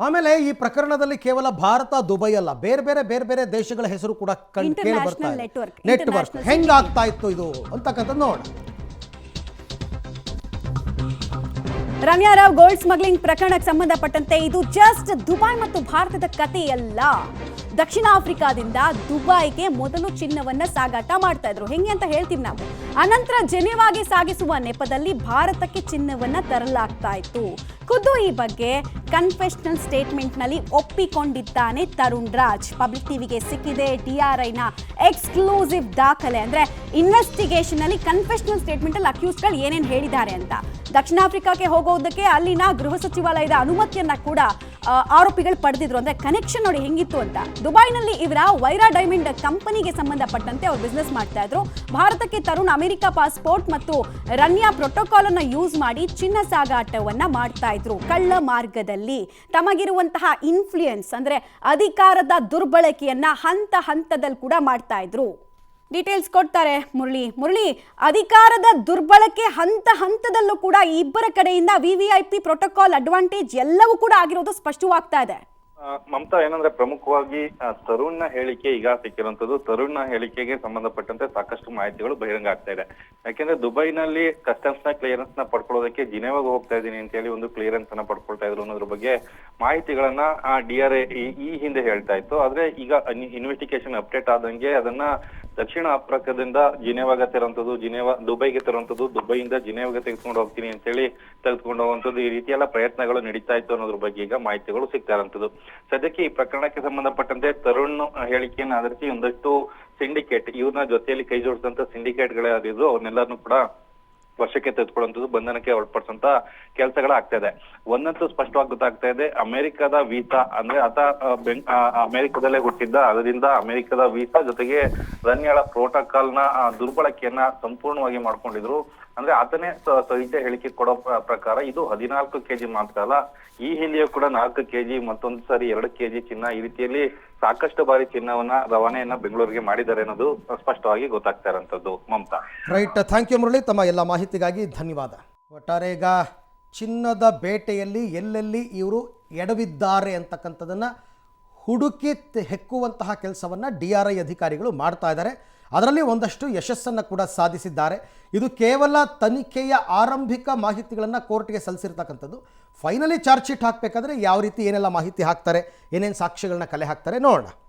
ಆಮೇಲೆ ಈ ಪ್ರಕರಣದಲ್ಲಿ ಕೇವಲ ಭಾರತ ದುಬೈ ಅಲ್ಲ, ಬೇರೆ ಬೇರೆ ದೇಶಗಳ ಹೆಸರು ಕೂಡ ಕೇಳಿ ಬರ್ತಾ ಇದೆ. ನೆಟ್ವರ್ಕ್ ಹೆಂಗಾಗ್ತಾ ಇತ್ತು ಇದು ಅಂತಕ್ಕಂಥದ್ದು ನೋಡೋಣ. ರಮ್ಯಾ ರಾವ್ ಗೋಲ್ಡ್ ಸ್ಮಗ್ಲಿಂಗ್ ಪ್ರಕರಣಕ್ಕೆ ಸಂಬಂಧಪಟ್ಟಂತೆ ಇದು ಜಸ್ಟ್ ದುಬೈ ಮತ್ತು ಭಾರತದ ಕಥೆಯಲ್ಲ. ದಕ್ಷಿಣ ಆಫ್ರಿಕಾದಿಂದ ದುಬೈಗೆ ಮೊದಲು ಚಿನ್ನವನ್ನ ಸಾಗಾಟ ಮಾಡ್ತಾ ಇದ್ರು. ಹೆಂಗೆ ಅಂತ ಹೇಳ್ತೀವಿ ನಾವು. ಅನಂತರ ಜೆನೆವಾಗೆ ಸಾಗಿಸುವ ನೆಪದಲ್ಲಿ ಭಾರತಕ್ಕೆ ಚಿನ್ನವನ್ನ ತರಲಾಗ್ತಾ ಇತ್ತು. ಖುದ್ದು ಈ ಬಗ್ಗೆ ಕನ್ಫೆಷನಲ್ ಸ್ಟೇಟ್ಮೆಂಟ್ ನಲ್ಲಿ ಒಪ್ಪಿಕೊಂಡಿದ್ದಾನೆ ತರುಣ್ ರಾಜ್. ಪಬ್ಲಿಕ್ ಟಿವಿಗೆ ಸಿಕ್ಕಿದೆ DRIನ ಎಕ್ಸ್ಕ್ಲೂಸಿವ್ ದಾಖಲೆ. ಅಂದ್ರೆ ಇನ್ವೆಸ್ಟಿಗೇಷನ್ ಅಲ್ಲಿ ಕನ್ಫೆಷನಲ್ ಸ್ಟೇಟ್ಮೆಂಟ್ ಅಲ್ಲಿ ಅಕ್ಯೂಸ್ಗಳು ಏನೇನು ಹೇಳಿದ್ದಾರೆ ಅಂತ. ದಕ್ಷಿಣ ಆಫ್ರಿಕಾಕ್ಕೆ ಹೋಗೋದಕ್ಕೆ ಅಲ್ಲಿನ ಗೃಹ ಸಚಿವಾಲಯದ ಅನುಮತಿಯನ್ನ ಕೂಡ ಆರೋಪಿಗಳು ಪಡೆದಿದ್ರು. ಅಂದ್ರೆ ಕನೆಕ್ಷನ್ ನೋಡಿ ಹೆಂಗಿತ್ತು ಅಂತ. ದುಬೈನಲ್ಲಿ ಇವರ ವೈರಾ ಡೈಮಂಡ್ ಕಂಪನಿಗೆ ಸಂಬಂಧಪಟ್ಟಂತೆ ಅವ್ರು ಬಿಸ್ನೆಸ್ ಮಾಡ್ತಾ ಇದ್ರು. ಭಾರತಕ್ಕೆ ತರುಣ್ ಅಮೆರಿಕ ಪಾಸ್ಪೋರ್ಟ್ ಮತ್ತು ರನ್ಯಾ ಪ್ರೋಟೋಕಾಲ್ ಅನ್ನ ಯೂಸ್ ಮಾಡಿ ಚಿನ್ನ ಸಾಗಾಟವನ್ನ ಮಾಡ್ತಾ ಇದ್ರು. ಕಳ್ಳ ಮಾರ್ಗದಲ್ಲಿ ತಮಗಿರುವಂತಹ ಇನ್ಫ್ಲೂಯೆನ್ಸ್ ಅಂದ್ರೆ ಅಧಿಕಾರದ ದುರ್ಬಳಕೆಯನ್ನ ಹಂತ ಹಂತದಲ್ಲಿ ಕೂಡ ಮಾಡ್ತಾ ಇದ್ರು. ಡೀಟೇಲ್ಸ್ ಕೊಡ್ತಾರೆ ಮುರಳಿ. ಅಧಿಕಾರದ ದುರ್ಬಳಕೆ ಹಂತ ಹಂತದಲ್ಲೂ ಕೂಡ ಇಬ್ಬರ ಕಡೆಯಿಂದ VVIP ಪ್ರೋಟೋಕಾಲ್ ಅಡ್ವಾಂಟೇಜ್ ಎಲ್ಲವೂ ಕೂಡ ಆಗಿರೋದು ಸ್ಪಷ್ಟವಾಗ್ತಾ ಇದೆ. ಮಮತಾ, ಏನಂದ್ರೆ ಪ್ರಮುಖವಾಗಿ ತರುಣ್ನ ಹೇಳಿಕೆ ಈಗ ಸಿಕ್ಕಿರುವಂತದ್ದು. ತರುಣ್ನ ಹೇಳಿಕೆಗೆ ಸಂಬಂಧಪಟ್ಟಂತೆ ಸಾಕಷ್ಟು ಮಾಹಿತಿಗಳು ಬಹಿರಂಗ ಆಗ್ತಾ ಇದೆ. ಯಾಕೆಂದ್ರೆ ದುಬೈನಲ್ಲಿ ಕಸ್ಟಮ್ಸ್ ನ ಕ್ಲಿಯರೆನ್ಸ್ ನ ಪಡ್ಕೊಳ್ಳೋದಕ್ಕೆ ಜಿನೆವಾಗ ಹೋಗ್ತಾ ಇದ್ದೀನಿ ಅಂತ ಹೇಳಿ ಒಂದು ಕ್ಲಿಯರೆನ್ಸ್ ಅನ್ನ ಪಡ್ಕೊಳ್ತಾ ಇದ್ರು ಅನ್ನೋದ್ರ ಬಗ್ಗೆ ಮಾಹಿತಿಗಳನ್ನ DRI ಈ ಹಿಂದೆ ಹೇಳ್ತಾ ಇತ್ತು. ಆದ್ರೆ ಈಗ ಇನ್ವೆಸ್ಟಿಗೇಷನ್ ಅಪ್ಡೇಟ್ ಆದಂಗೆ ಅದನ್ನ ದಕ್ಷಿಣ ಆಫ್ರಿಕಾದಿಂದ ಜಿನೆವಾಗ ತರುವಂತದ್ದು, ದುಬೈಗೆ ತರುವಂತದ್ದು, ದುಬೈಯಿಂದ ಜಿನೆವಾಗ ತೆಗೆದುಕೊಂಡು ಹೋಗ್ತೀನಿ ಅಂತ ಹೇಳಿ ತೆಗೆದುಕೊಂಡು ಹೋಗುವಂತದ್ದು, ಈ ರೀತಿಯೆಲ್ಲ ಪ್ರಯತ್ನಗಳು ನಡೀತಾ ಇತ್ತು ಅನ್ನೋದ್ರ ಬಗ್ಗೆ ಈಗ ಮಾಹಿತಿಗಳು ಸಿಗ್ತಾ ಇರುವಂತದ್ದು. ಸದ್ಯಕ್ಕೆ ಈ ಪ್ರಕರಣಕ್ಕೆ ಸಂಬಂಧಪಟ್ಟಂತೆ ತರುಣ್ ಹೇಳಿಕೆಯನ್ನು ಆಧರಿಸಿ ಒಂದಷ್ಟು ಸಿಂಡಿಕೇಟ್, ಇವ್ರನ್ನ ಜೊತೆಯಲ್ಲಿ ಕೈ ಜೋಡಿಸಿದಂತ ಸಿಂಡಿಕೇಟ್ಗಳೇ ಆಗಿದ್ರು, ಅವ್ರನ್ನೆಲ್ಲರನ್ನು ಕೂಡ ವಶಕ್ಕೆ ತೆಗೆದುಕೊಳ್ಳುವಂಥದ್ದು, ಬಂಧನಕ್ಕೆ ಒಳಪಡಿಸುವಂತ ಕೆಲಸಗಳಾಗ್ತಾ ಇದೆ. ಒಂದಂತೂ ಸ್ಪಷ್ಟವಾಗಿ ಗೊತ್ತಾಗ್ತಾ ಇದೆ, ಅಮೆರಿಕದ ವೀಸಾ ಅಂದ್ರೆ ಅಮೆರಿಕದಲ್ಲೇ ಹುಟ್ಟಿದ್ದ, ಅದರಿಂದ ಅಮೆರಿಕದ ವೀಸಾ ಜೊತೆಗೆ ರನ್ಯಾಳ ಪ್ರೋಟೋಕಾಲ್ ನ ದುರ್ಬಳಕೆಯನ್ನ ಸಂಪೂರ್ಣವಾಗಿ ಮಾಡ್ಕೊಂಡಿದ್ರು. ಅಂದ್ರೆ ಆತನೇ ಸಹಿತ ಹೇಳಿಕೆ ಕೊಡೋ ಪ್ರಕಾರ ಇದು 14 kg ಮಾತ್ರ ಅಲ್ಲ, ಈ ಹಿಂದೆಯೂ ಕೂಡ 4 kg, ಮತ್ತೊಂದು ಸಾರಿ 2 kg ಚಿನ್ನ, ಈ ರೀತಿಯಲ್ಲಿ ಸಾಕಷ್ಟು ಬಾರಿ ಚಿನ್ನವನ್ನ ರವಾನೆಯನ್ನ ಬೆಂಗಳೂರಿಗೆ ಮಾಡಿದ್ದಾರೆ ಅನ್ನೋದು ಸ್ಪಷ್ಟವಾಗಿ ಗೊತ್ತಾಗ್ತಾ ಇರೋಂಥದ್ದು. Mamata, right, thank you Murali, ತಮ್ಮ ಎಲ್ಲ ಮಾಹಿತಿಗಾಗಿ ಧನ್ಯವಾದ. ಒಟ್ಟಾರೆ ಈಗ ಚಿನ್ನದ ಬೇಟೆಯಲ್ಲಿ ಎಲ್ಲೆಲ್ಲಿ ಇವರು ಎಡವಿದ್ದಾರೆ ಅಂತಕ್ಕಂಥದ್ದನ್ನು ಹುಡುಕಿ ಹೆಕ್ಕುವಂತಹ ಕೆಲಸವನ್ನು DRI ಅಧಿಕಾರಿಗಳು ಮಾಡ್ತಾ ಇದ್ದಾರೆ. ಅದರಲ್ಲಿ ಒಂದಷ್ಟು ಯಶಸ್ಸನ್ನು ಕೂಡ ಸಾಧಿಸಿದ್ದಾರೆ. ಇದು ಕೇವಲ ತನಿಖೆಯ ಆರಂಭಿಕ ಮಾಹಿತಿಗಳನ್ನು ಕೋರ್ಟ್ಗೆ ಸಲ್ಲಿಸಿರ್ತಕ್ಕಂಥದ್ದು. ಫೈನಲಿ ಚಾರ್ಜ್ ಶೀಟ್ ಹಾಕಬೇಕಾದ್ರೆ ಯಾವ ರೀತಿ ಏನೆಲ್ಲ ಮಾಹಿತಿ ಹಾಕ್ತಾರೆ, ಏನೇನು ಸಾಕ್ಷ್ಯಗಳನ್ನ ಕಲೆ ಹಾಕ್ತಾರೆ ನೋಡೋಣ.